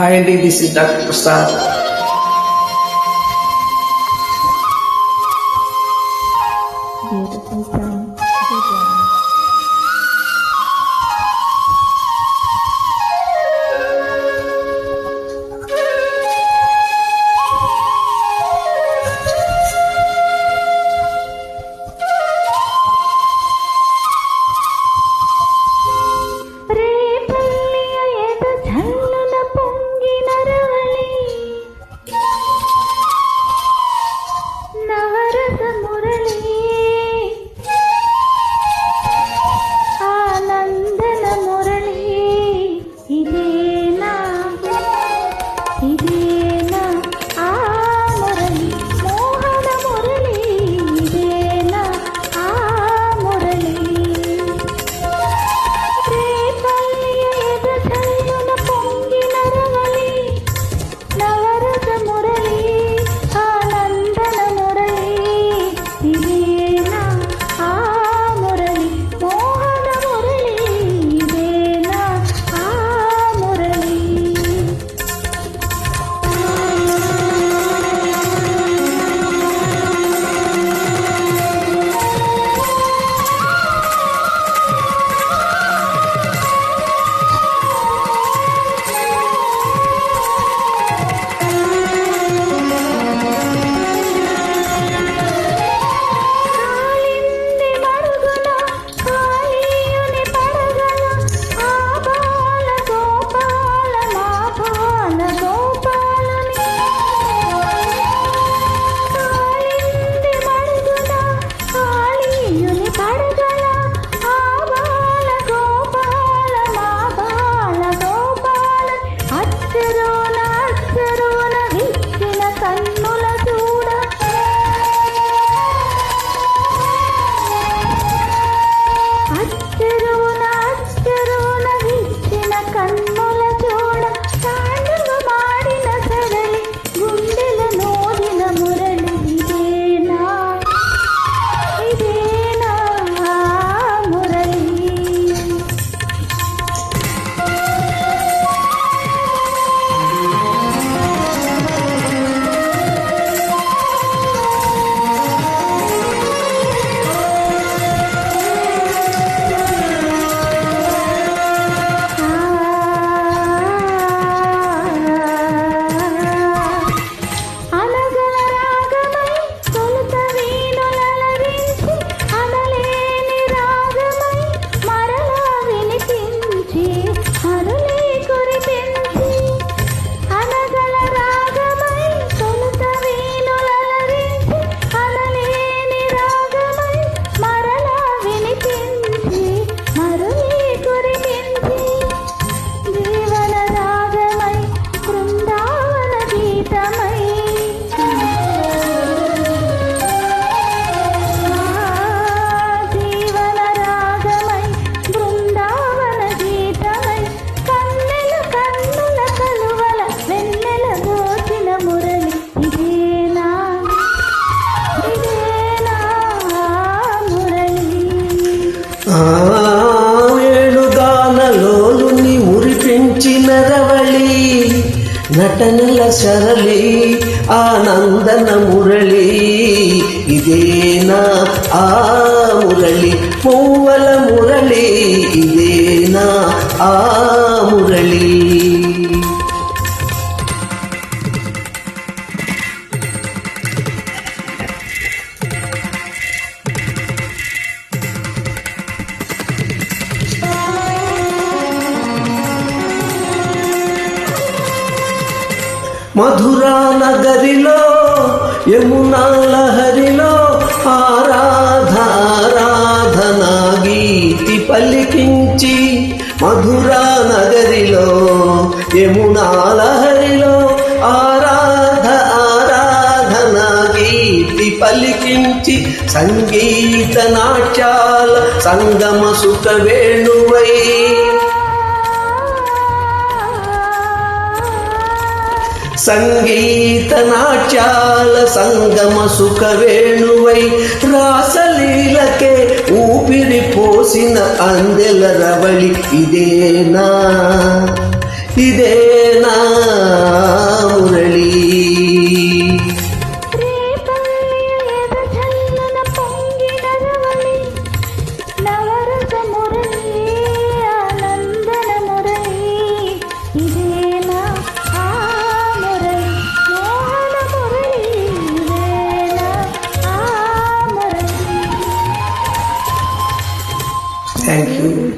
Hi Andy, this is Dr. Prasad. Beautiful song. Good one. రేపల్లియ ఎద ఝల్లున పొంగిన రవళి నవరస మురళి ఆనందన మురళి ఇదేనా ఇదేనా ఆ మురళి మోహన మురళి ఇదేనా ఆ మురళి రేపల్లియ ఎద ఝల్లున పొంగిన రవళి నవరస మురళి ఆనందన మురళి ఇదేనా ఆ మురళి మోహన మురళి ఇదేనా ఆ మురళి కాలింది మరుగున కాళీయుని పడగల ఆ బాల గోపాల మా బాల గోపాలని కాలింది మరుగున కాళీయుని పడగల ఆ బాల గోపాల మా బాల గోపాలని అచ్చరున విచ్చిన కన్నుల చూడ అచ్చరున విచ్చిన కన్నుల చూడ తాండవ మాడిన సరళి గుండెల నోదిన మురళి ఇదేనా ఇదేనా ఆ మురళి అనగల రాగమై తొలుత వీణులలరించి అనలేని రాగమై మరలా వినిపించి అరులే కురిపించి అనగల రాగమై తొలుత వీణులలరించి అనలేని రాగమై మరలా వినిపించి మరులే కురిపించి జీవన రాగమై బృందావన గీతమై జీవన రాగమై బృందావన గీతమై కన్నెల కన్నుల కలువల వెన్నెల గోచిన మురళి ఇదేనా ఇదేనా ఆ మురళి వేణుగానలోలుని మురిపించిన రవళి నటనల సరళి ఆనందన మురళి ఇదేనా ఆ మురళి మూవల మురళి ఇదేనా ఆ మురళి మధురా నగరిలో యమునా లహరిలో ఆరాధనా గీతి పలికించి మధురా నగరిలో యమునా లహరిలో ఆరాధనా గీతి పలికించి సంగీత నాట్యాల సంగమ సుఖ వేణువై సంగీత నాట్యాల సంగమ సుఖ వేణువై రాసలీలకే ఊపిరి పోసిన అందెల రవళి ఇదేనా ఇదే నా మురళి. రేపల్లె ఎదజల్లున పొంగిన రవళి, నవరస మురళి, ఆనందన మురళి. ఇదే నా ఆ మురళి, మోహన మురళి. ఇదే నా ఆ మురళి. Thank you.